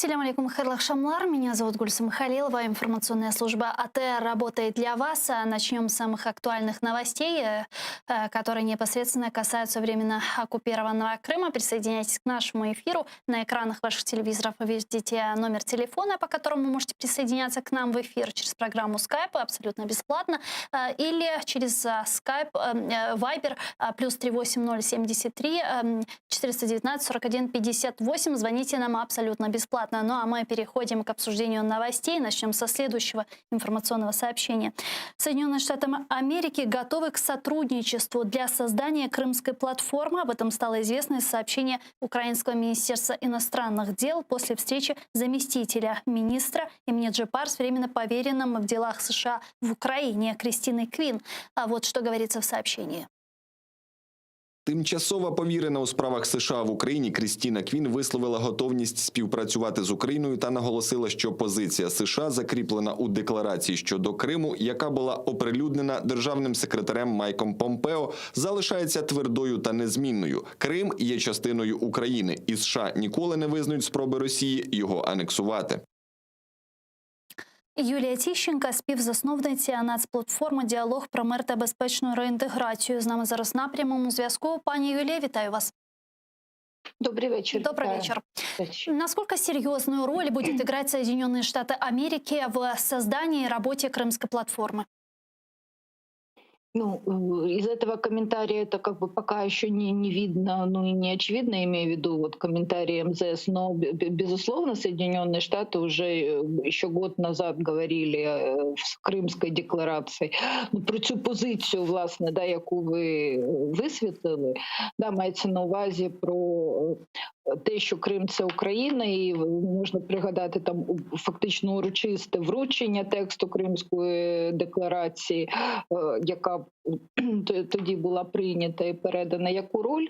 Ассаляму алейкум, хайрлах шамлар. Меня зовут Гульсум Халилова. Информационная служба АТР работает для вас. Начнем с самых актуальных новостей, которые непосредственно касаются временно оккупированного Крыма. Присоединяйтесь к нашему эфиру. На экранах ваших телевизоров вы видите номер телефона, по которому вы можете присоединяться к нам в эфир через программу Skype абсолютно бесплатно. Или через Skype, Viber, плюс 38073 419 41 58. Звоните нам абсолютно бесплатно. Ну а мы переходим к обсуждению новостей. Начнем со следующего информационного сообщения. Соединенные Штаты Америки готовы к сотрудничеству для создания крымской платформы. Об этом стало известно из сообщения Украинского министерства иностранных дел после встречи заместителя министра имени Джипар с временно поверенным в делах США в Украине Кристиной Квін. А вот что говорится в сообщении. Тимчасова повірена у справах США в Україні Крістіна Квін висловила готовність співпрацювати з Україною та наголосила, що позиція США закріплена у декларації щодо Криму, яка була оприлюднена державним секретарем Майком Помпео, залишається твердою та незмінною. Крим є частиною України, і США ніколи не визнають спроби Росії його анексувати. Юлія Тищенко, співзасновниця нацплатформи «Діалог про мир та безпечну реінтеграцію». З нами зараз на прямому зв'язку. Пані Юлія, вітаю вас. Добрый вечер. Добрый вечер. Насколько серьезную роль будет играть Соединенные Штаты Америки в создании и работе крымской платформы? Ну, из этого комментария это как бы пока еще не видно, ну и не очевидно, имею в виду вот комментарий МЗС, но, безусловно, Соединенные Штаты уже еще год назад говорили в Кримській декларації про цю позицію, власне, да, яку ви висвітлили, да, мається на увазі про те, що Крим – це Україна, і можна пригадати там фактично урочисте вручення тексту Кримської декларації, яка тоді була прийнята і передана. Яку роль?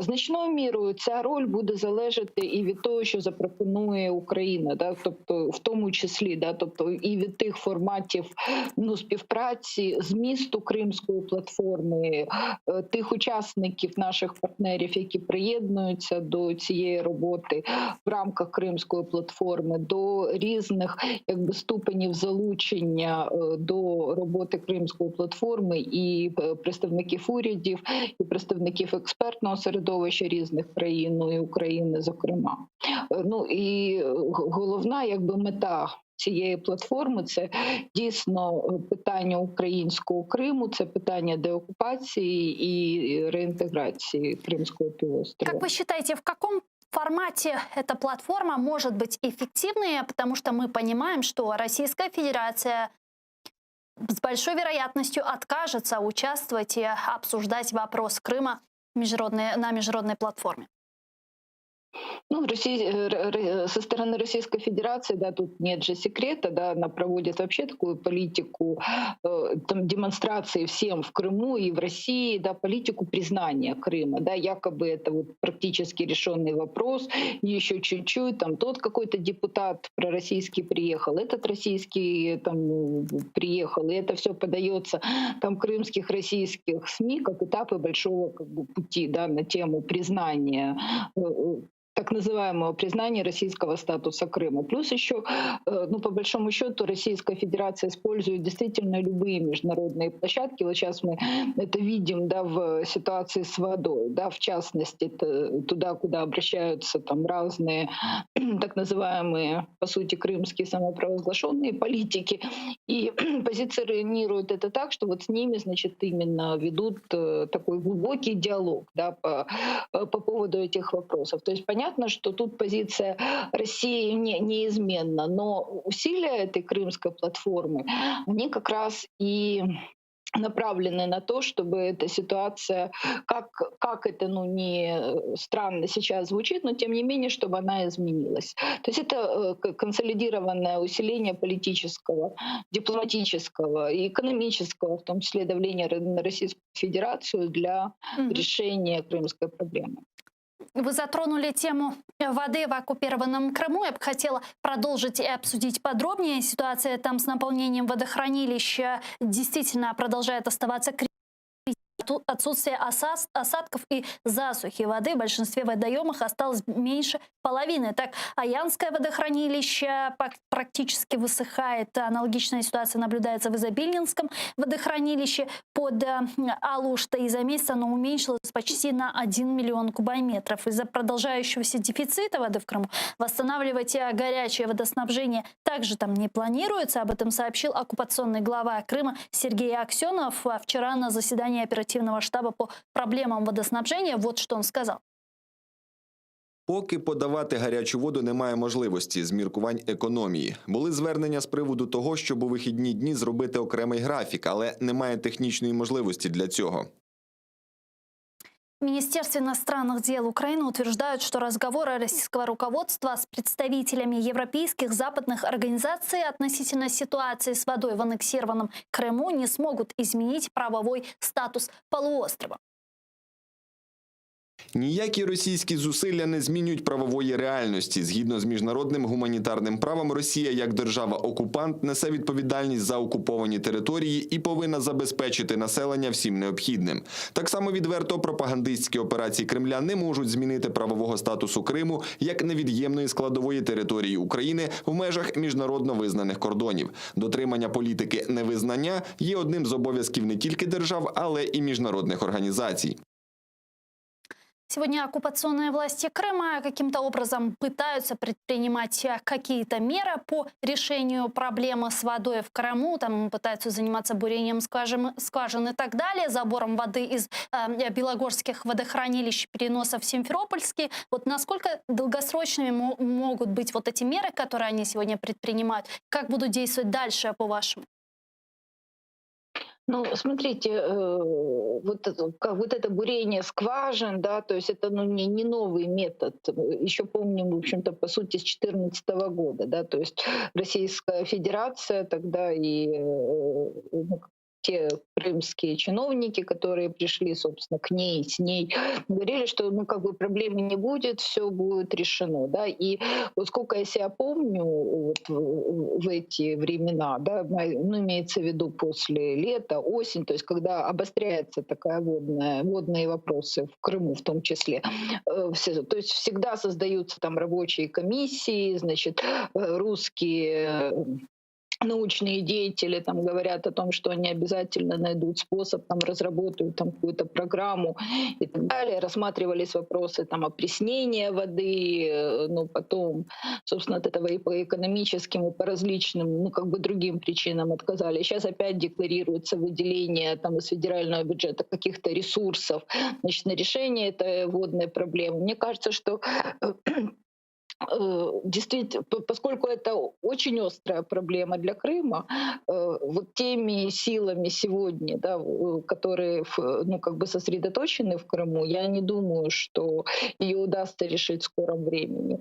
Значною мірою ця роль буде залежати і від того, що запропонує Україна, да, тобто в тому числі, да, тобто і від тих форматів співпраці, змісту Кримської платформи, тих учасників, наших партнерів, які приєднуються до цієї роботи в рамках Кримської платформи, до різних якби ступенів залучення до роботи Кримської платформи і представників урядів, і представників експертного середовища різних країн, ну і України, зокрема. Ну і головна якби мета цієї платформи – це дійсно питання українського Криму, це питання деокупації і реінтеграції Кримського півострова. Как вы считаете, в каком формате эта платформа может быть эффективной? Потому что мы понимаем, что Российская Федерация с большой вероятностью откажется участвовать и обсуждать вопрос Крыма на международной платформе. Ну, со стороны Российской Федерации, да, тут нет же секрета, да, она проводит вообще такую политику там, демонстрации всем в Крыму и в России, да, политику признания Крыма, да, якобы это вот практически решенный вопрос, еще чуть-чуть, там тот какой-то депутат пророссийский приехал, этот российский там приехал, и это все подается там крымских российских СМИ как этапы большого как бы пути, да, на тему признания так называемого признания российского статуса Крыма. Плюс еще, ну, по большому счету, Российская Федерация использует действительно любые международные площадки. Вот сейчас мы это видим, да, в ситуации с водой, да, в частности, туда, куда обращаются там разные так называемые, по сути, крымские самопровозглашенные политики, и позиционируют это так, что вот с ними, значит, именно ведут такой глубокий диалог, да, по поводу этих вопросов. То есть понятно, что тут позиция России неизменна, но усилия этой крымской платформы, они как раз и направлены на то, чтобы эта ситуация, как это, ну, не странно сейчас звучит, но тем не менее, чтобы она изменилась. То есть это консолидированное усиление политического, дипломатического и экономического, в том числе давления на Российскую Федерацию для решения крымской проблемы. Вы затронули тему воды в оккупированном Крыму. Я бы хотела продолжить и обсудить подробнее. Ситуация там с наполнением водохранилища действительно продолжает оставаться критичной. отсутствия осадков и засухи. Воды в большинстве водоемов осталось меньше половины. Так, Аянское водохранилище практически высыхает. Аналогичная ситуация наблюдается в Изобильнинском водохранилище под Алуштой. И за месяц оно уменьшилось почти на 1 миллион кубометров. Из-за продолжающегося дефицита воды в Крыму восстанавливать горячее водоснабжение также там не планируется. Об этом сообщил оккупационный глава Крыма Сергей Аксенов вчера на заседании оперативного штаба по проблемам водоснабжения. Вот что он сказал. Поки подавати гарячу воду немає можливості з міркувань економії. Були звернення з приводу того, щоб у вихідні дні зробити окремий графік, але немає технічної можливості для цього. В Министерстве иностранных дел Украины утверждают, что разговоры российского руководства с представителями европейских западных организаций относительно ситуации с водой в аннексированном Крыму не смогут изменить правовой статус полуострова. Ніякі російські зусилля не змінюють правової реальності. Згідно з міжнародним гуманітарним правом, Росія як держава-окупант несе відповідальність за окуповані території і повинна забезпечити населення всім необхідним. Так само відверто пропагандистські операції Кремля не можуть змінити правового статусу Криму як невід'ємної складової території України в межах міжнародно визнаних кордонів. Дотримання політики невизнання є одним з обов'язків не тільки держав, але і міжнародних організацій. Сегодня оккупационные власти Крыма каким-то образом пытаются предпринимать какие-то меры по решению проблемы с водой в Крыму. Там пытаются заниматься бурением скважин и так далее, забором воды из белогорских водохранилищ, переноса в Симферопольские. Вот насколько долгосрочными могут быть вот эти меры, которые они сегодня предпринимают? Как будут действовать дальше, по-вашему? Ну, смотрите, вот это бурение скважин, да, то есть это не новый метод. Еще помним, в общем-то, по сути, с 2014 года, да, то есть Российская Федерация тогда и те крымские чиновники, которые пришли, собственно, к ней, с ней, говорили, что, проблемы не будет, все будет решено, да, и вот сколько я себя помню вот в эти времена, да, имеется в виду после лета, осень, то есть когда обостряется такая водные вопросы в Крыму в том числе, то есть всегда создаются там рабочие комиссии, значит, русские научные деятели там говорят о том, что они обязательно найдут способ, там разработают там какую-то программу и так далее. Рассматривались вопросы там опреснения воды, потом, собственно, от этого и по экономическим, и по различным, другим причинам отказали. Сейчас опять декларируется выделение там из федерального бюджета каких-то ресурсов, значит, на решение этой водной проблемы. Мне кажется, что действительно, поскольку это очень острая проблема для Крыма, вот теми силами сегодня, да, которые сосредоточены в Крыму, я не думаю, что ее удастся решить в скором времени.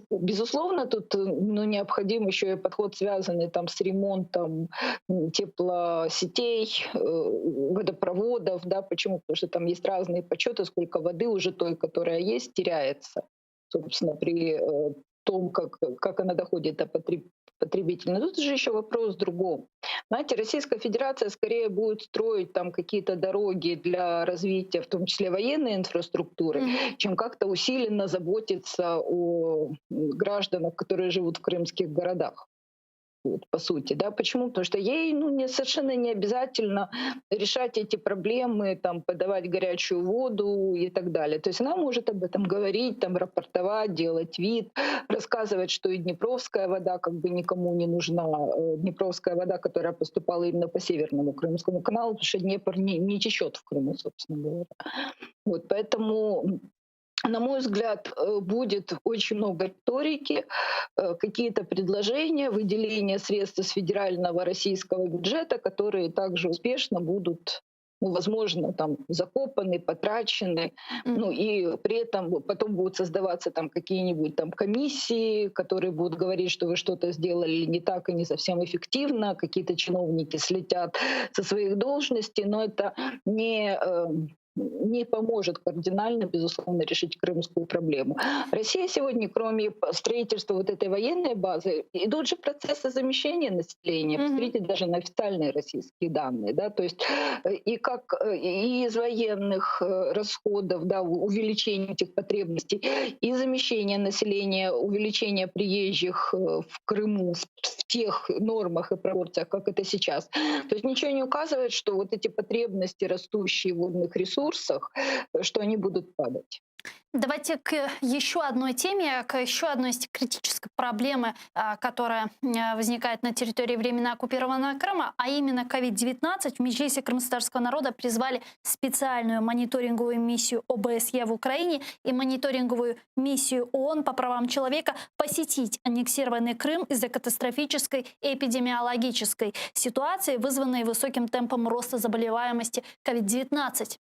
Безусловно, тут необходим еще и подход, связанный там с ремонтом теплосетей, водопроводов. Да, почему? Потому что там есть разные подсчеты, сколько воды уже той, которая есть, теряется, собственно, при том, как она доходит до потребителя. Но тут же еще вопрос в другом. Знаете, Российская Федерация скорее будет строить там какие-то дороги для развития, в том числе военной инфраструктуры, чем как-то усиленно заботиться о гражданах, которые живут в крымских городах. По сути, да, почему? Потому что ей совершенно не обязательно решать эти проблемы, там, подавать горячую воду и так далее. То есть она может об этом говорить, там, рапортовать, делать вид, рассказывать, что и днепровская вода никому не нужна. Днепровская вода, которая поступала именно по Северному Крымскому каналу, потому что Днепр не течет в Крыму, собственно говоря. Вот, поэтому, на мой взгляд, будет очень много риторики, какие-то предложения, выделение средств из федерального российского бюджета, которые также успешно будут, возможно, там закопаны, потрачены, и при этом потом будут создаваться там какие-нибудь там комиссии, которые будут говорить, что вы что-то сделали не так и не совсем эффективно, какие-то чиновники слетят со своих должностей, но это не поможет кардинально, безусловно, решить крымскую проблему. Россия сегодня, кроме строительства вот этой военной базы, идут же процессы замещения населения. Посмотрите даже на официальные российские данные. Да? То есть и из военных расходов, да, увеличение этих потребностей, и замещение населения, увеличение приезжих в Крыму в тех нормах и пропорциях, как это сейчас. То есть ничего не указывает, что вот эти потребности, растущие в водных ресурсах, что они будут падать. Давайте к еще одной теме, к еще одной критической проблемы, которая возникает на территории временно оккупированного Крыма, а именно COVID-19. В Меджлисе крымстатарского народа призвали специальную мониторинговую миссию ОБСЕ в Украине и мониторинговую миссию ООН по правам человека посетить аннексированный Крым из-за катастрофической эпидемиологической ситуации, вызванной высоким темпом роста заболеваемости COVID-19.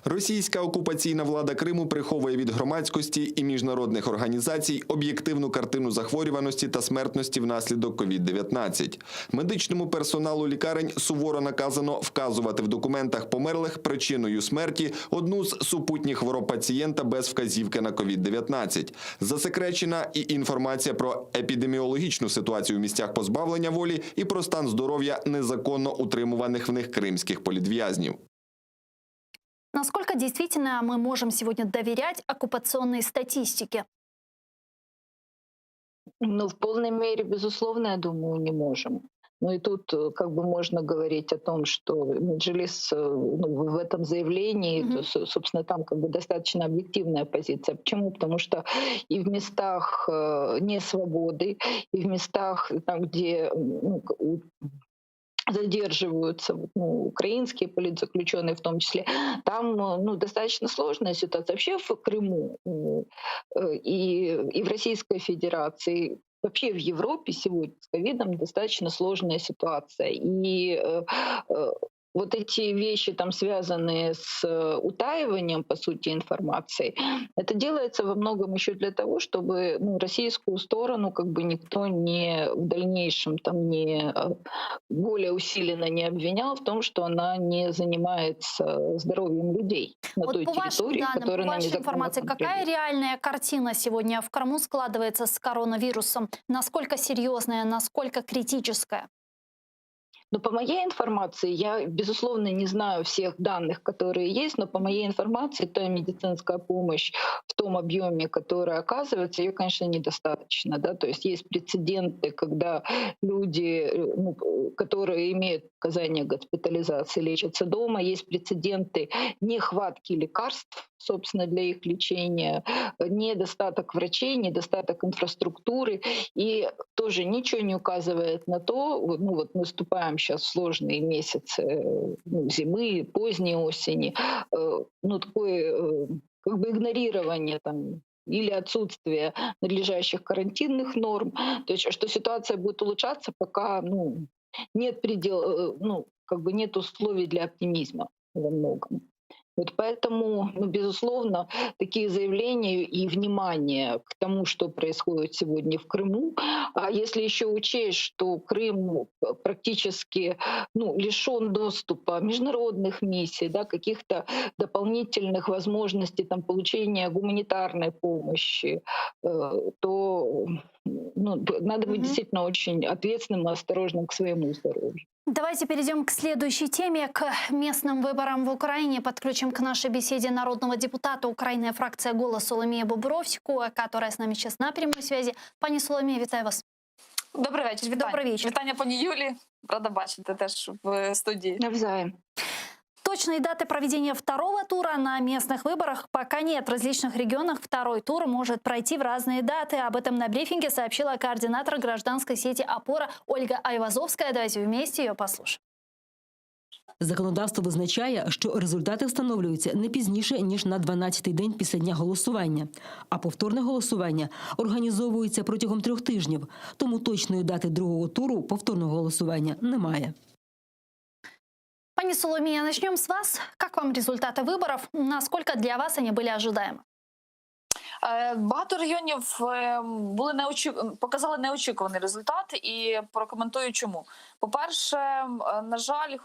Російська окупаційна влада Криму приховує від громадськості і міжнародних організацій об'єктивну картину захворюваності та смертності внаслідок COVID-19. Медичному персоналу лікарень суворо наказано вказувати в документах померлих причиною смерті одну з супутніх хвороб пацієнта без вказівки на COVID-19. Засекречена і інформація про епідеміологічну ситуацію в місцях позбавлення волі і про стан здоров'я незаконно утримуваних в них кримських політв'язнів. Насколько действительно мы можем сегодня доверять оккупационной статистике? Ну, в полной мере, безусловно, я думаю, не можем. Ну и тут как бы можно говорить о том, что Меджлис в этом заявлении, собственно, там как бы достаточно объективная позиция. Почему? Потому что и в местах несвободы, и в местах, там, где задерживаются украинские политзаключенные в том числе, там достаточно сложная ситуация. Вообще в Крыму и в Российской Федерации, вообще в Европе сегодня с ковидом достаточно сложная ситуация. И вот эти вещи, там, связанные с утаиванием, по сути, информации, это делается во многом еще для того, чтобы российскую сторону как бы никто не в дальнейшем там не более усиленно не обвинял в том, что она не занимается здоровьем людей на вот той по территории, вашим данным, которая по на вашей незаконном информации, какая реальная картина сегодня в Крыму складывается с коронавирусом? Насколько серьезная, насколько критическая? Но по моей информации, я, безусловно, не знаю всех данных, которые есть, но по моей информации, та медицинская помощь в том объеме, который оказывается, ее, конечно, недостаточно. Да? То есть есть прецеденты, когда люди, которые имеют показания госпитализации, лечатся дома, есть прецеденты нехватки лекарств, собственно, для их лечения, недостаток врачей, недостаток инфраструктуры, и тоже ничего не указывает на то, вот мы вступаем сейчас в сложные месяцы зимы, поздней осени, такое как бы игнорирование там или отсутствие надлежащих карантинных норм, то есть что ситуация будет улучшаться, пока нет предела, как бы нет условий для оптимизма во многом. Вот поэтому, безусловно, такие заявления и внимание к тому, что происходит сегодня в Крыму, а если еще учесть, что Крым практически лишен доступа международных миссий, да, каких-то дополнительных возможностей там, получения гуманитарной помощи, то надо быть действительно очень ответственным и осторожным к своему здоровью. Давайте перейдем к следующей теме, к местным выборам в Украине. Подключим к нашей беседе народного депутата Украины фракция «Голос» Соломію Бобровську, которая с нами сейчас на прямой связи. Пані Соломія, вітаю вас. Добрий вечір. Вітання. Добрий вечір. Вітання пані Юлі. Рада бачити теж в студії. Навзаєм. Точной даты проведения второго тура на местных выборах пока нет. В различных регионах второй тур может пройти в разные даты. Об этом на брифинге сообщила координатор гражданской сети «Опора» Ольга Айвазовская. Давайте вместе ее послушаем. Законодавство визначає, що результати встановлюються не пізніше, ніж на 12-й день після дня голосування. А повторне голосування організовується протягом 3 тижнів. Тому точної дати другого туру повторного голосування немає. Пани Соломия, начнем с вас. Как вам результаты выборов? Насколько для вас они были ожидаемы? Багато регіонів показали неочікуваний результат, і прокоментую чому. По-перше, на жаль,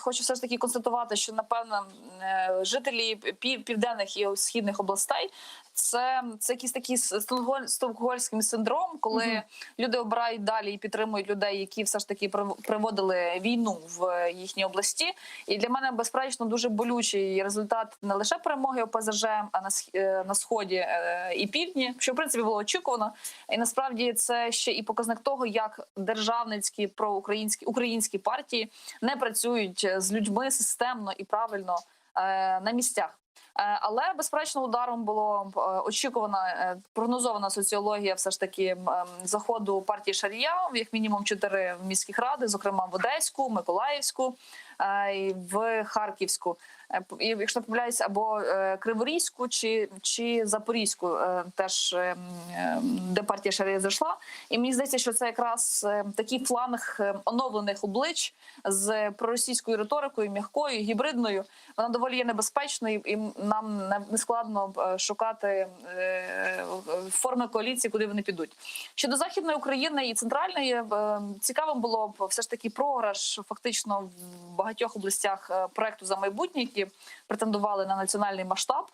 хочу все ж таки констатувати, що, напевно, жителі південних і східних областей це якийсь такий стокгольмський синдром, коли люди обирають далі і підтримують людей, які все ж таки приводили війну в їхній області. І для мене, безперечно, дуже болючий результат не лише перемоги ОПЗЖ, а на Сході і Півдні, що, в принципі, було очікувано. І, насправді, це ще і показник того, як державницькі проукраїнські партії не працюють з людьми системно і правильно на місцях. Але, безперечно, ударом було очікувана, прогнозована соціологія все ж таки заходу партії Шарія, як мінімум 4 міських ради, зокрема в Одеську, Миколаївську, в Харківську, і, якщо не помиляюсь, або Криворізьку чи Запорізьку, теж де партія Шарія зайшла. І мені здається, що це якраз такий фланг оновлених облич з проросійською риторикою, м'якою, гібридною. Вона доволі є небезпечною, і нам не складно шукати форми коаліції, куди вони підуть. Щодо Західної України і Центральної, цікавим було б все ж таки програш фактично в багатьох областях проекту «За майбутнє», які претендували на національний масштаб,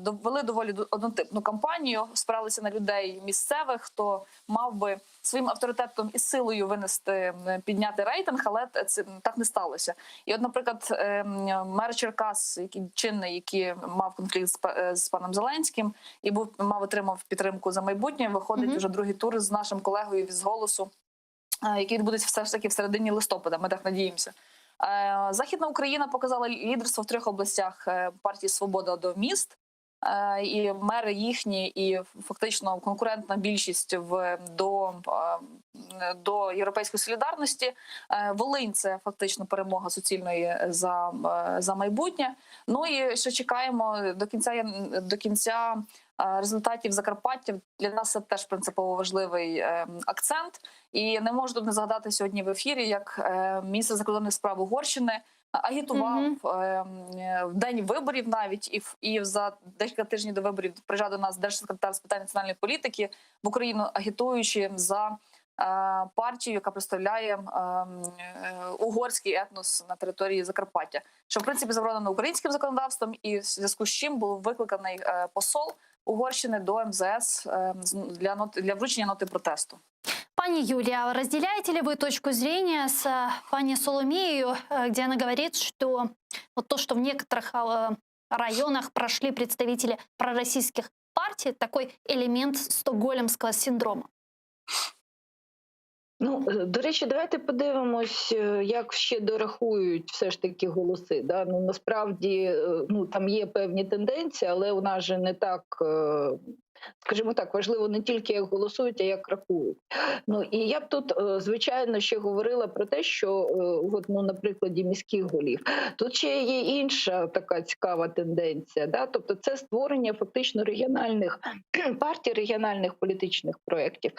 вели доволі однотипну кампанію, спиралися на людей місцевих, хто мав би своїм авторитетом і силою підняти рейтинг, але це так не сталося. І от, наприклад, мер Черкас, який мав конфлікт з паном Зеленським і отримав підтримку «За майбутнє», виходить уже другий тур з нашим колегою з «Голосу», який відбудеться все ж таки в середині листопада, ми так надіємося. Західна Україна показала лідерство в 3 областях партії «Свобода» до міст, і мери їхні, і фактично конкурентна більшість до Європейської солідарності. Волинь – це фактично перемога суцільної за майбутнє. Ну і ще чекаємо до кінця результатів Закарпаття. Для нас це теж принципово важливий акцент. І не можу тут не згадати сьогодні в ефірі, як міністр закордонних справ Угорщини агітував в день виборів навіть, і за декілька тижнів до виборів приїжджав до нас держсекретар з питань національної політики в Україну, агітуючи за партію, яка представляє угорський етнос на території Закарпаття, що в принципі заборонено українським законодавством, і в зв'язку з чим був викликаний посол Угорщини до МЗС для вручення ноти протесту. Пани Юлия, разделяете ли вы точку зрения с пани Соломеей, где она говорит, что вот то, что в некоторых районах прошли представители пророссийских партий, такой элемент стокгольмского синдрома? Ну, до речі, давайте подивимось, як ще дорахують все ж таки голоси. Да? Ну, насправді, там є певні тенденції, але у нас же не так, скажімо так, важливо не тільки як голосують, а як рахують. Ну, і я б тут, звичайно, ще говорила про те, що, на прикладі міських голів, тут ще є інша така цікава тенденція. Да? Тобто це створення фактично регіональних партій, регіональних політичних проєктів.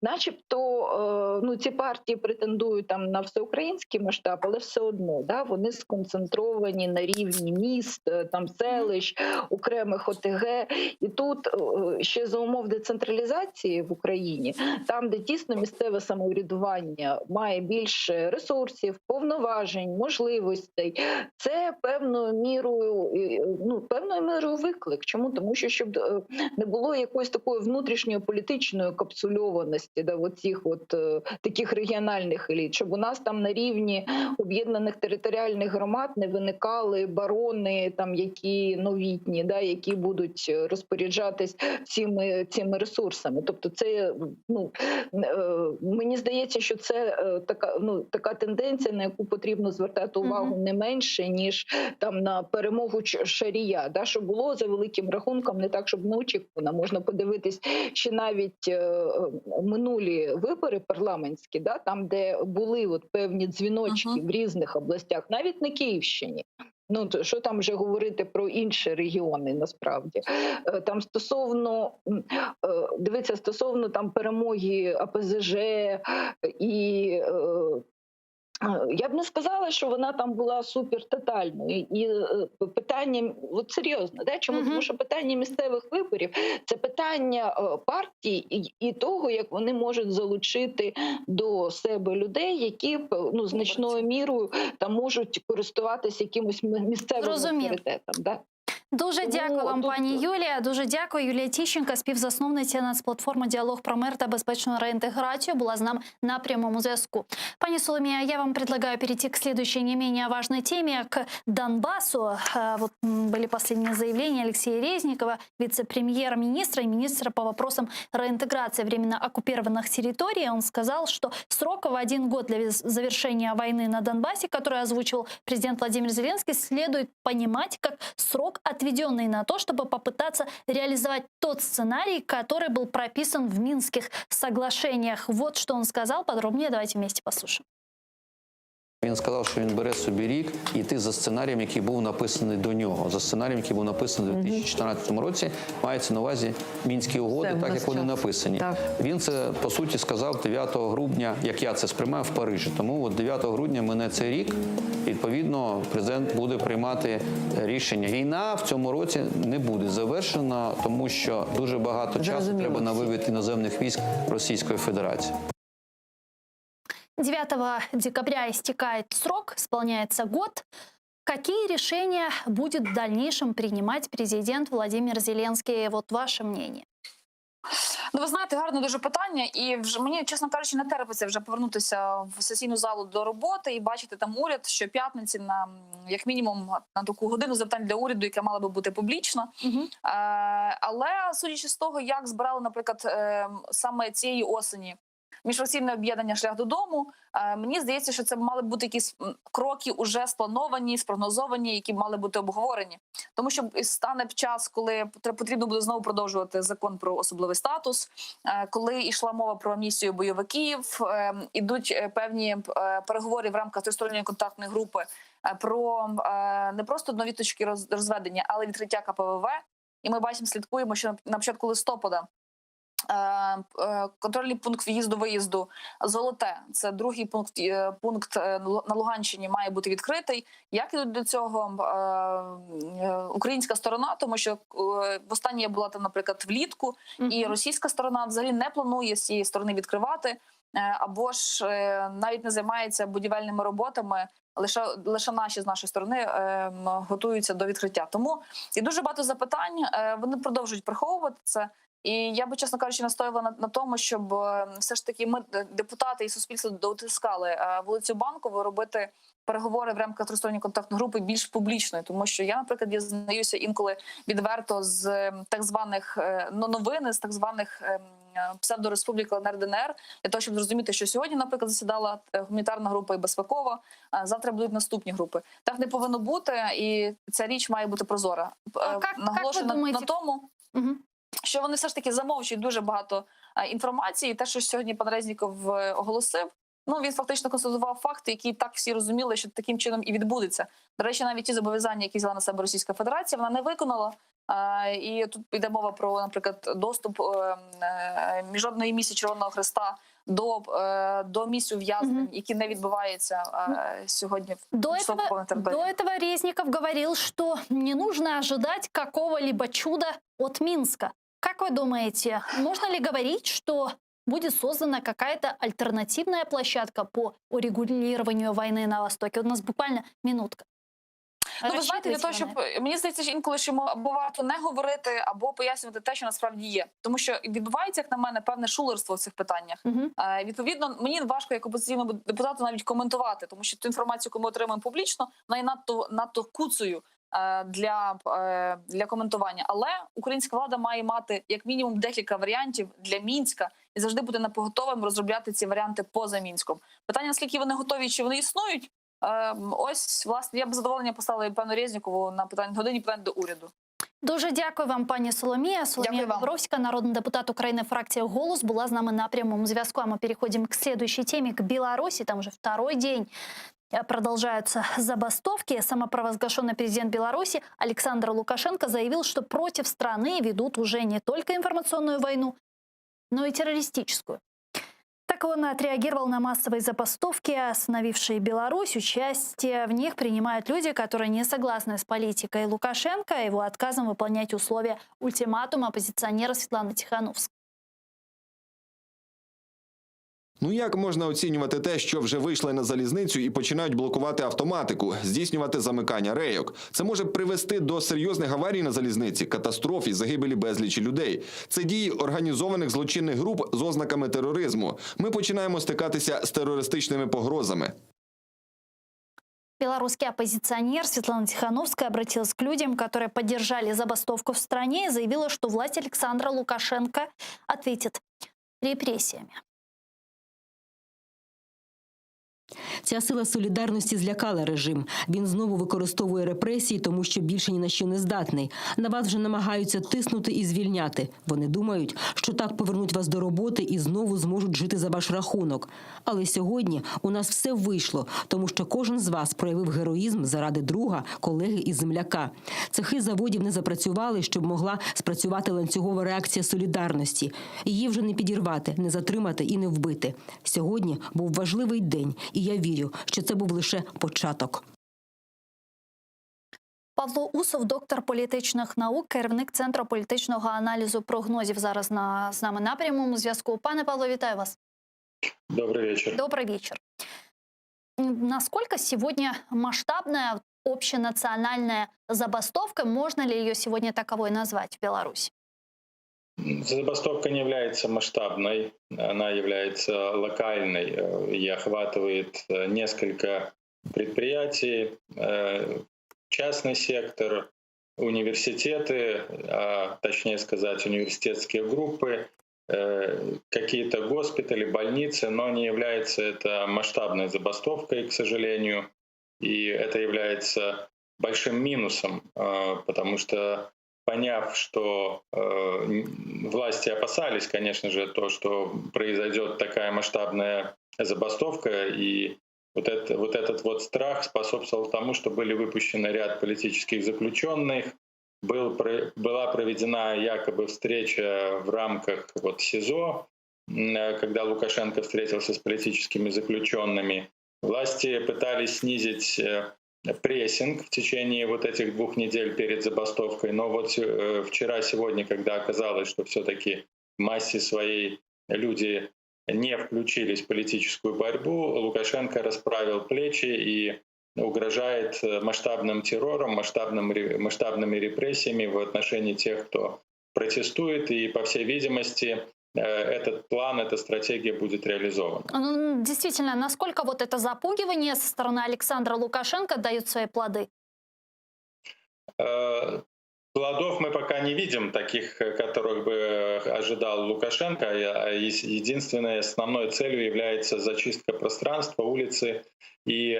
Начебто, ці партії претендують там на всеукраїнський масштаб, але все одно, да, вони сконцентровані на рівні міст, там селищ, окремих ОТГ. І тут ще за умов децентралізації в Україні, там, де тісно місцеве самоврядування має більше ресурсів, повноважень, можливостей, це певною мірою виклик. Чому? Тому що щоб не було якоїсь такої внутрішньої політичної капсульованості, да, оцих таких регіональних еліт, щоб у нас там на рівні об'єднаних територіальних громад не виникали барони, там які новітні, да, які будуть розпоряджатись всіми цими ресурсами. Тобто це, мені здається, що це така тенденція, на яку потрібно звертати увагу не менше, ніж там на перемогу Шарія, да, що було за великим рахунком не так, щоб неочікувано. Можна подивитись, ще навіть минулі вибори парламентські, да, там, де були певні дзвіночки в різних областях, навіть на Київщині. Що там вже говорити про інші регіони, насправді. Там стосовно там перемоги АПЗЖ і Я б не сказала, що вона там була супертотальною. І питання, от серйозно, да? Чому? Тому що питання місцевих виборів – це питання партій і того, як вони можуть залучити до себе людей, які значною мірою там можуть користуватися якимось місцевим авторитетом. Да? Дуже дякую вам, пані Юлія. Дуже дякую. Юлія Тищенко, співзасновниця нацплатформи «Діалог про мир та безпечну реінтеграцію», була з нами на прямому зв'язку. Пані Соломія, я вам предлагаю перейти к следующей не менее важной теме, к Донбассу. Вот были последние заявления Алексея Резникова, вице-премьер-министра и министра по вопросам реинтеграции временно оккупированных территорий. Он сказал, что срок в 1 год для завершения войны на Донбассе, который озвучил президент Владимир Зеленский, следует понимать как срок, отведенный на то, чтобы попытаться реализовать тот сценарий, который был прописан в Минских соглашениях. Вот что он сказал. Подробнее давайте вместе послушаем. Він сказав, що він бере собі рік і йти за сценарієм, який був написаний до нього. За сценарієм, який був написаний у 2014 році, мається на увазі Мінські угоди, так як вони написані. Так. Він це, по суті, сказав 9 грудня, як я це сприймаю, в Парижі. Тому от 9 грудня мине цей рік, і, відповідно, президент буде приймати рішення. Війна в цьому році не буде завершена, тому що дуже багато часу треба на вивід іноземних військ Російської Федерації. 9 декабря истекает срок, исполняется год. Какие решения будет в дальнейшем принимать президент Владимир Зеленский? Вот ваше мнение. Ну, ви знаєте, гарне дуже питання, і вже мені, чесно кажучи, не терпиться вже повернутися в сесійну залу до роботи і бачити там уряд щоп'ятниці на, як мінімум, на таку годину запитань для уряду, яка мала би бути публічна. Але, судячи з того, як збирали, наприклад, саме цієї осені міжфракційне об'єднання «Шлях додому», мені здається, що це мали бути якісь кроки уже сплановані, спрогнозовані, які мали бути обговорені. Тому що стане час, коли потрібно буде знову продовжувати закон про особливий статус, коли йшла мова про амністію бойовиків, ідуть певні переговори в рамках тристоронньої контактної групи про не просто нові точки розведення, але й відкриття КПВВ. І ми бачимо, слідкуємо, що на початку листопада контрольний пункт в'їзду-виїзду «Золоте», це другий пункт на Луганщині, має бути відкритий. Як ідуть до цього українська сторона, тому що востаннє я була там, наприклад, влітку, і російська сторона взагалі не планує з цієї сторони відкривати, або ж навіть не займається будівельними роботами, лише наші з нашої сторони готуються до відкриття. Тому є дуже багато запитань, вони продовжують приховувати це. І я би, чесно кажучи, настоювала на тому, щоб все ж таки ми, депутати і суспільство, дотискали вулицю Банкову робити переговори в рамках тристоронньої контактної групи більш публічною. Тому що я, наприклад, дізнаюся інколи відверто з так званих новин, з так званих псевдореспублік ЛНР-ДНР, для того, щоб зрозуміти, що сьогодні, наприклад, засідала гуманітарна група і безпекова, завтра будуть наступні групи. Так не повинно бути, і ця річ має бути прозора. Наголошую на тому, що вони все ж таки замовчують дуже багато інформації. Те, що сьогодні пан Резніков оголосив, він фактично констатував факти, які так всі розуміли, що таким чином і відбудеться. До речі, навіть ті зобов'язання, які взяла на себе Російська Федерація, вона не виконала. І тут йде мова про, наприклад, доступ Міжнародної місії Червоного Хреста до місць ув'язнень, які не відбуваються сьогодні. До этого Резников говорил, что не нужно ожидать какого-либо чуда от Минска. Как вы думаете, можно ли говорить, что будет создана какая-то альтернативная площадка по урегулированию войны на Востоке? У нас буквально минутка. Ви знаєте, для того, щоб мені здається, що інколи що або варто не говорити, або пояснювати те, що насправді є, тому що відбувається, як на мене, певне шулерство в цих питаннях. Відповідно, мені важко як опозиційному депутату навіть коментувати, тому що ту інформацію, яку ми отримуємо публічно, вона є надто куцею для коментування. Але українська влада має мати як мінімум декілька варіантів для Мінська і завжди бути напоготовим розробляти ці варіанти поза Мінськом. Питання, наскільки вони готові, чи вони існують. Ось, власне, я б задоволення поставила пану Резнікову на годині питань до уряду. Дуже дякую вам, пані Соломія. Соломія Бобровська, народний депутат України, фракція «Голос», була з нами на прямому зв'язку. А ми переходимо к следующей теме, к Беларуси. Там уже второй день продолжаются забастовки. Самопровозглашенный президент Беларуси Александр Лукашенко заявил, что против страны ведут уже не только информационную войну, но и террористическую. Так Как он отреагировал на массовые забастовки, остановившие Беларусь? Участие в них принимают люди, которые не согласны с политикой Лукашенко и его отказом выполнять условия ультиматума оппозиционера Светланы Тихановской. Ну як можна оцінювати те, що вже вийшли на залізницю і починають блокувати автоматику, здійснювати замикання рейок? Це може привести до серйозних аварій на залізниці, катастроф і загибелі безлічі людей. Це дії організованих злочинних груп з ознаками тероризму. Ми починаємо стикатися з терористичними погрозами. Белорусский оппозиционер Светлана Тихановская обратилась к людям, которые поддержали забастовку в стране, и заявила, что власть Александра Лукашенко ответит репрессиями. Ця сила солідарності злякала режим. Він знову використовує репресії, тому що більше ні на що не здатний. На вас вже намагаються тиснути і звільняти. Вони думають, що так повернуть вас до роботи і знову зможуть жити за ваш рахунок. Але сьогодні у нас все вийшло, тому що кожен з вас проявив героїзм заради друга, колеги і земляка. Цехи заводів не запрацювали, щоб могла спрацювати ланцюгова реакція солідарності. Її вже не підірвати, не затримати і не вбити. Сьогодні був важливий день, і я вірю, що це був лише початок. Павло Усов, доктор політичних наук, керівник Центру політичного аналізу прогнозів. Зараз з нами на прямому зв'язку. Пане Павло, вітаю вас. Добрый вечер. Добрый вечер. Насколько сегодня масштабная общенациональная забастовка? Можно ли ее сегодня таковой назвать в Беларуси? Забастовка не является масштабной, она является локальной и охватывает несколько предприятий, частный сектор, университеты, точнее сказать, университетские группы, какие-то госпитали, больницы, но не является это масштабной забастовкой, к сожалению, и это является большим минусом, потому что, поняв, что власти опасались, конечно же, то, что произойдет такая масштабная забастовка, и вот этот страх способствовал тому, что были выпущены ряд политических заключенных, была проведена якобы встреча в рамках СИЗО, когда Лукашенко встретился с политическими заключенными. Власти пытались снизить прессинг в течение этих 2 недель перед забастовкой, но вчера-сегодня, когда оказалось, что все-таки в массе своей люди не включились в политическую борьбу, Лукашенко расправил плечи и угрожает масштабным террором, масштабными репрессиями в отношении тех, кто протестует, и, по всей видимости, этот план, эта стратегия будет реализована. Ну, действительно, насколько это запугивание со стороны Александра Лукашенко дает свои плоды? Плодов мы пока не видим, таких, которых бы ожидал Лукашенко. Единственной основной целью является зачистка пространства, улицы и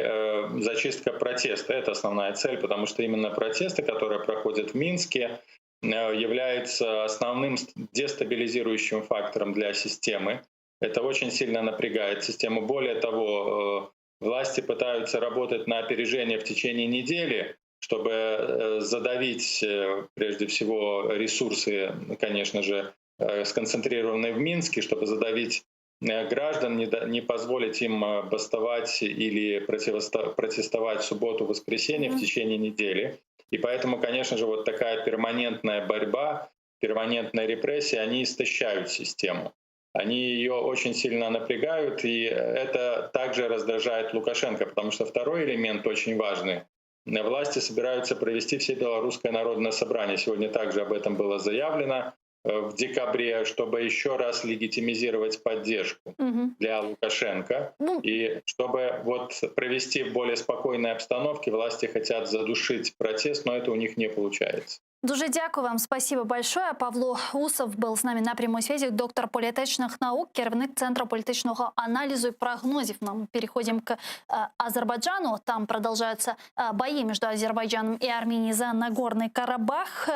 зачистка протеста. Это основная цель, потому что именно протесты, которые проходят в Минске, являются основным дестабилизирующим фактором для системы. Это очень сильно напрягает систему. Более того, власти пытаются работать на опережение в течение недели, чтобы задавить, прежде всего, ресурсы, конечно же, сконцентрированные в Минске, чтобы задавить граждан, не позволить им бастовать или протестовать в субботу-воскресенье в течение недели. И поэтому, конечно же, такая перманентная борьба, перманентная репрессия, они истощают систему. Они ее очень сильно напрягают, и это также раздражает Лукашенко, потому что второй элемент очень важный. Власти собираются провести Всебелорусское народное собрание. Сегодня также об этом было заявлено в декабре, чтобы еще раз легитимизировать поддержку для Лукашенко. И чтобы провести в более спокойной обстановке, власти хотят задушить протест, но это у них не получается. Дуже дякую вам, спасибо большое. Павло Усов был с нами на прямой связи, доктор політичних наук, керівник Центру політичного анализа и прогнозов. Мы переходим к Азербайджану. Там продолжаются бои между Азербайджаном и Арменией за Нагорный Карабах.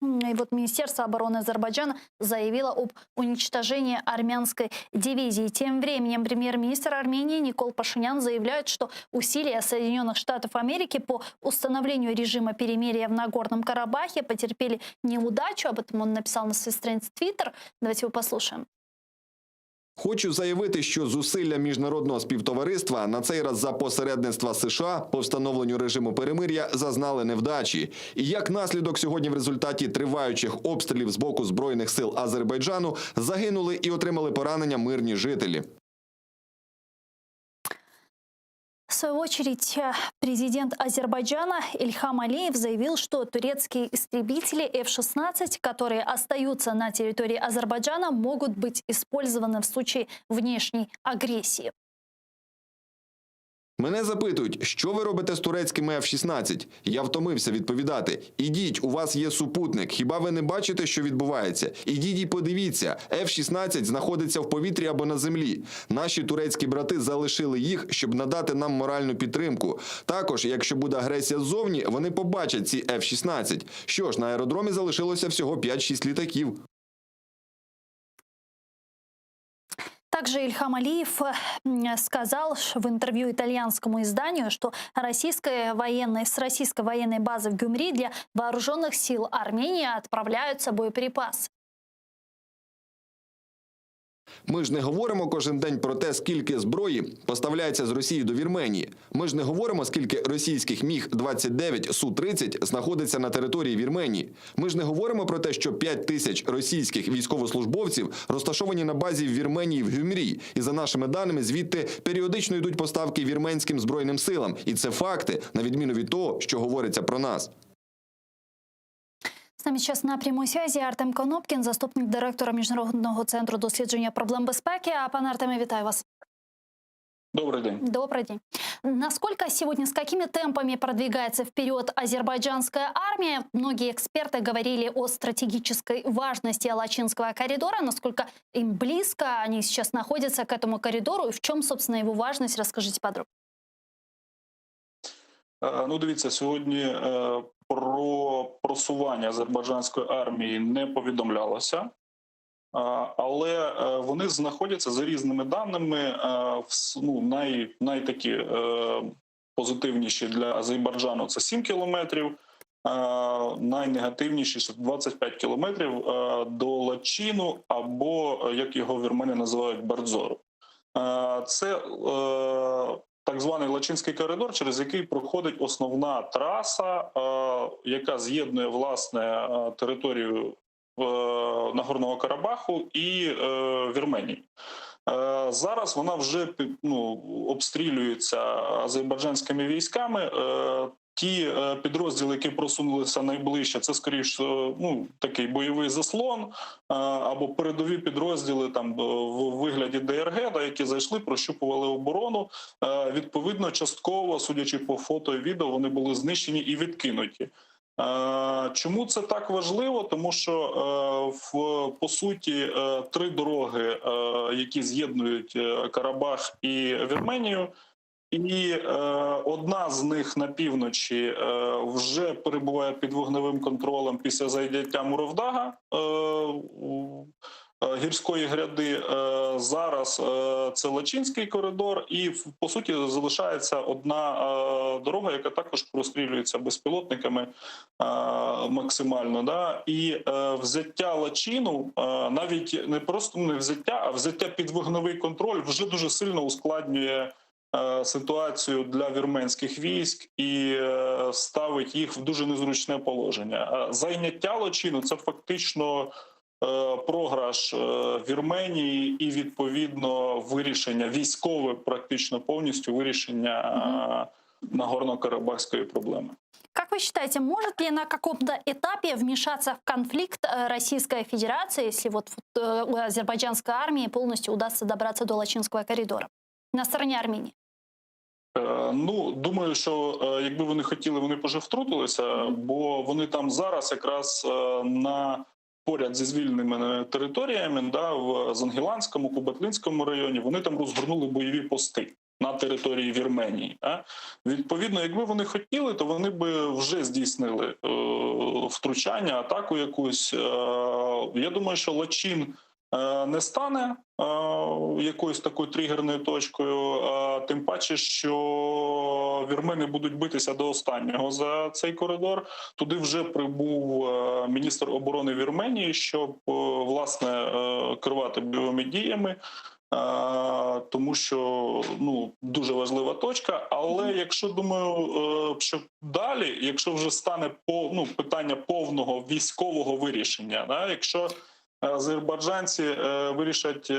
И Министерство обороны Азербайджана заявило об уничтожении армянской дивизии. Тем временем премьер-министр Армении Никол Пашинян заявляет, что усилия Соединенных Штатов Америки по установлению режима перемирия в Нагорном Карабахе потерпели неудачу. Об этом он написал на своей странице Twitter. Давайте его послушаем. Хочу заявити, що зусилля міжнародного співтовариства на цей раз за посередництва США по встановленню режиму перемир'я зазнали невдачі. І як наслідок сьогодні в результаті триваючих обстрілів з боку Збройних сил Азербайджану загинули і отримали поранення мирні жителі. В свою очередь, президент Азербайджана Ильхам Алиев заявил, что турецкие истребители F-16, которые остаются на территории Азербайджана, могут быть использованы в случае внешней агрессии. Мене запитують, що ви робите з турецькими F-16? Я втомився відповідати. Ідіть, у вас є супутник. Хіба ви не бачите, що відбувається? Ідіть і подивіться. F-16 знаходиться в повітрі або на землі. Наші турецькі брати залишили їх, щоб надати нам моральну підтримку. Також, якщо буде агресія ззовні, вони побачать ці F-16. Що ж, на аеродромі залишилося всього 5-6 літаків. Также Ильхам Алиев сказал в интервью итальянскому изданию, что с российской военной базы в Гюмри для вооруженных сил Армении отправляются боеприпасы. Ми ж не говоримо кожен день про те, скільки зброї поставляється з Росії до Вірменії. Ми ж не говоримо, скільки російських Міг-29, Су-30 знаходиться на території Вірменії. Ми ж не говоримо про те, що 5 тисяч російських військовослужбовців розташовані на базі в Вірменії в Гюмрі. І за нашими даними, звідти періодично йдуть поставки вірменським збройним силам. І це факти, на відміну від того, що говориться про нас. С нами сейчас на прямой связи Артем Конопкін, заступник директора Міжнародного центру дослідження проблем безпеки. Пане Артеме, вітаю вас. Добрый день. Добрый день. Насколько сегодня, с какими темпами продвигается вперед азербайджанская армия? Многие эксперты говорили о стратегической важности Алачинского коридора. Насколько им близко они сейчас находятся к этому коридору? И в чем, собственно, его важность? Расскажите подробнее. Ну, дивіться, сьогодні про просування азербайджанської армії не повідомлялося, але вони знаходяться за різними даними найтакі позитивніші для Азербайджану – це 7 кілометрів, найнегативніші – 25 кілометрів до Лачину або, як його вірмени називають, Бардзору. Це так званий Лачинський коридор, через який проходить основна траса, яка з'єднує, власне, територію Нагорного Карабаху і Вірменії. Зараз вона вже обстрілюється азербайджанськими військами. Ті підрозділи, які просунулися найближче, це, скоріше, такий бойовий заслон або передові підрозділи там в вигляді ДРГ, які зайшли, прощупували оборону. Відповідно, частково, судячи по фото і відео, вони були знищені і відкинуті. Чому це так важливо? Тому що, по суті, 3 дороги, які з'єднують Карабах і Вірменію, і одна з них на півночі вже перебуває під вогневим контролем після зайняття Муровдага, гірської гряди. Зараз це Лачинський коридор, і по суті залишається одна дорога, яка також прострілюється безпілотниками максимально. Да? І взяття Лачину, навіть не просто не взяття, а взяття під вогневий контроль вже дуже сильно ускладнює ситуацію для вірменських військ і ставить їх в дуже незручне положення. Зайняття Лачину – це фактично програш Вірменії і, відповідно, вирішення військове, практично повністю вирішення Нагорно-Карабахской проблемы. Как вы считаете, может ли на каком-то этапе вмешаться в конфликт Российская Федерация, если вот у азербайджанской армии полностью удастся добраться до Лачинского коридора на стороні Арменії? Ну, думаю, що якби вони хотіли, вони б вже втрутилися, бо вони там зараз якраз поряд зі звільненими територіями, в Зангіланському, Кубатлинському районі, вони там розгорнули бойові пости на території Вірменії. Відповідно, якби вони хотіли, то вони б вже здійснили втручання, атаку якусь. Я думаю, що Лачин не стане якоюсь такою тригерною точкою, тим паче, що вірмени будуть битися до останнього за цей коридор. Туди вже прибув міністр оборони Вірменії, щоб, власне, керувати бойовими діями. тому що дуже важлива точка. Але якщо думаю, що далі, якщо вже стане питання повного військового вирішення, да, якщо азербайджанці вирішать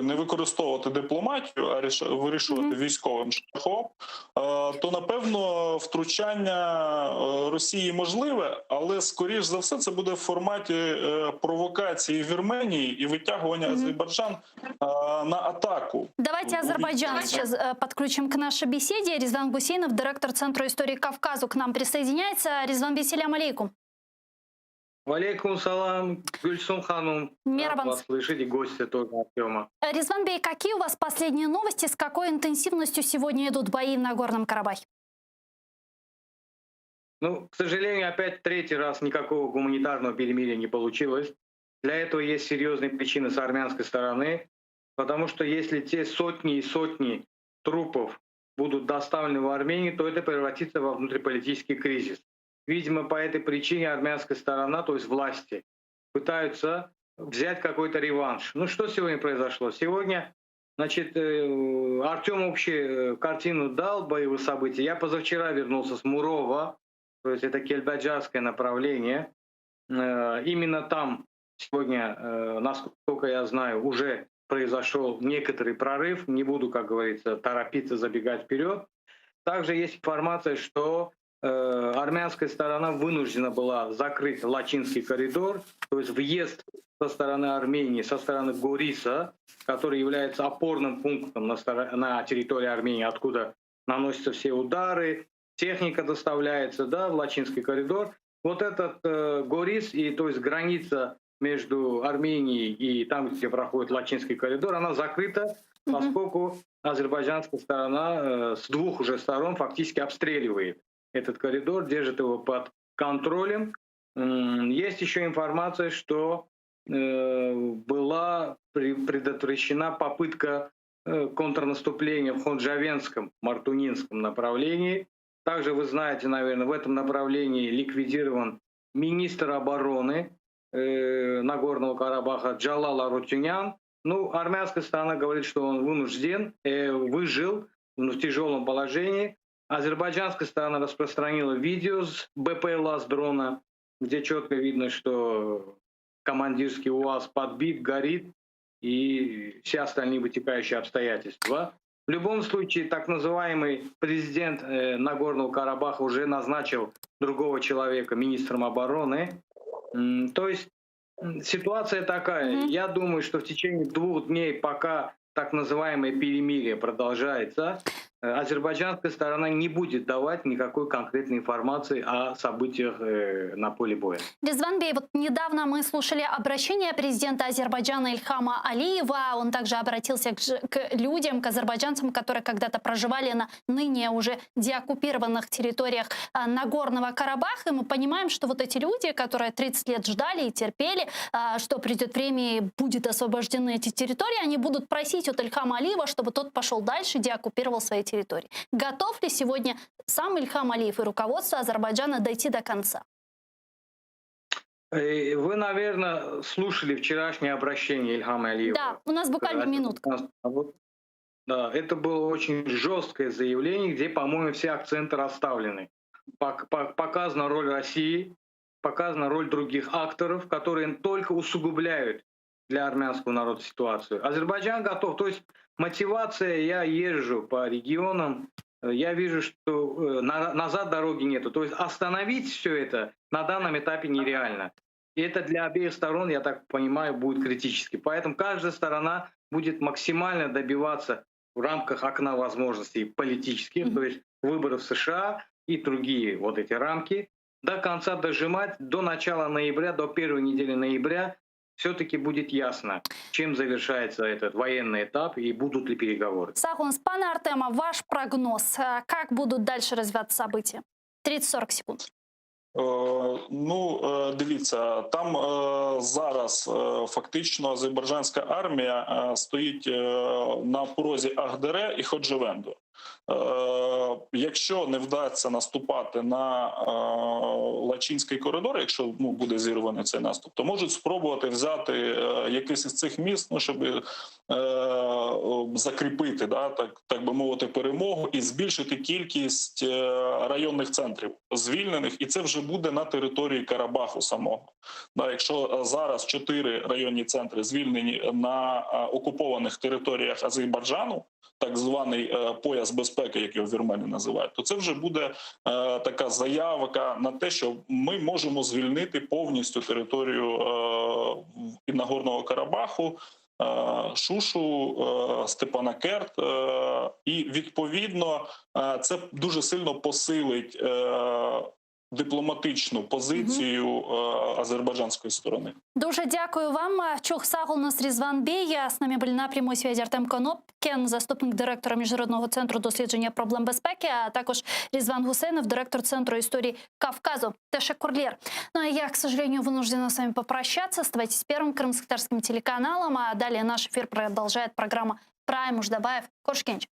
не використовувати дипломатію, а вирішувати військовим шляхом, то напевно втручання Росії можливе, але скоріш за все це буде в форматі провокації Вірменії і витягування Азербайджан на атаку. Давайте Азербайджан сейчас подключим к нашей беседе. Резван Гусейнов, директор Центру истории Кавказу, к нам присоединяется. Резван Бей, салям алейкум. Валейкум салам, Гульсум ханум. Мерабанс. Рад вас слышать, и гости тоже Артема. Резван Бей, какие у вас последние новости? С какой интенсивностью сегодня идут бои в Нагорном Карабахе? Ну, к сожалению, опять третий раз никакого гуманитарного перемирия не получилось. Для этого есть серьезные причины с армянской стороны, потому что если те сотни и сотни трупов будут доставлены в Армению, то это превратится во внутриполитический кризис. Видимо, по этой причине армянская сторона, то есть власти, пытаются взять какой-то реванш. Ну что сегодня произошло? Сегодня, значит, Артем общую картину дал боевых событий. Я позавчера вернулся с Мурова, то есть это кельбаджарское направление. Именно там сегодня, насколько я знаю, уже произошел некоторый прорыв. Не буду, как говорится, торопиться, забегать вперед. Также есть информация, что армянская сторона вынуждена была закрыть Лачинский коридор, то есть въезд со стороны Армении, со стороны Гориса, который является опорным пунктом на территории Армении, откуда наносятся все удары, техника доставляется, да, в Лачинский коридор. Вот этот Горис, и то есть граница между Арменией и там, где проходит Лачинский коридор, она закрыта, поскольку азербайджанская сторона с двух уже сторон фактически обстреливает этот коридор, держит его под контролем. Есть еще информация, что была предотвращена попытка контрнаступления в Хонджавенском, Мартунинском направлении. Также вы знаете, наверное, в этом направлении ликвидирован министр обороны Нагорного Карабаха Джалал Арутюнян. Ну, армянская сторона говорит, что он вынужден, выжил в тяжелом положении. Азербайджанская сторона распространила видео с БПЛА с дрона, где четко видно, что командирский УАЗ подбит, горит и все остальные вытекающие обстоятельства. В любом случае, так называемый президент Нагорного Карабаха уже назначил другого человека министром обороны. То есть ситуация такая. Я думаю, что в течение 2 дней, пока так называемое перемирие продолжается, азербайджанская сторона не будет давать никакой конкретной информации о событиях на поле боя. Резван Бей, вот недавно мы слушали обращение президента Азербайджана Ильхама Алиева. Он также обратился к людям, к азербайджанцам, которые когда-то проживали на ныне уже деоккупированных территориях Нагорного Карабаха. И мы понимаем, что вот эти люди, которые 30 лет ждали и терпели, что придет время и будут освобождены эти территории, они будут просить от Ильхама Алиева, чтобы тот пошел дальше и деоккупировал свои территории. Готов ли сегодня сам Ильхам Алиев и руководство Азербайджана дойти до конца? Вы, наверное, слушали вчерашнее обращение Ильхама Алиева. Да, у нас буквально минутка. Да, это было очень жесткое заявление, где, по-моему, все акценты расставлены. Показана роль России, показана роль других акторов, которые только усугубляют для армянского народа ситуацию. Азербайджан готов. То есть мотивация, я езжу по регионам, я вижу, что назад дороги нету. То есть остановить все это на данном этапе нереально. И это для обеих сторон, я так понимаю, будет критически. Поэтому каждая сторона будет максимально добиваться в рамках окна возможностей политических, то есть выборов США и другие вот эти рамки, до конца дожимать, до начала ноября, до первой недели ноября все-таки будет ясно, чем завершается этот военный этап и будут ли переговоры. Сахунс, пане Артема, ваш прогноз, как будут дальше развиваться события? 30-40 секунд. Дивіться, там зараз фактично азербайджанська армія стоїть на порозі Ахдере і Ходжевенду. Якщо не вдасться наступати на Лачинський коридор, якщо буде зірваний цей наступ, то можуть спробувати взяти якийсь із цих міст, щоб закріпити, так би мовити, перемогу і збільшити кількість районних центрів звільнених, і це вже буде на території Карабаху самого. Якщо зараз 4 районні центри звільнені на окупованих територіях Азербайджану, так званий пояс безпеки, як його вірмени називають, то це вже буде така заявка на те, що ми можемо звільнити повністю територію Нагорного Карабаху, Шушу, Степанакерт, і відповідно це дуже сильно посилить дипломатичну позицію азербайджанської сторони. Дуже дякую вам. Чух Сагулнас Різванбей. З нами були на прямій зв'язі Артем Конопкін, заступник директора Міжнародного центру дослідження проблем безпеки, а також Різван Гусейнов, директор Центру истории Кавказу. Тешекурлер. Ну а я, к сожалению, вынуждена с вами попрощаться. Оставайтесь первым крымско-татарским телеканалом, а далее наш эфир продолжает программа Прайм Муждабаев Коршкенч.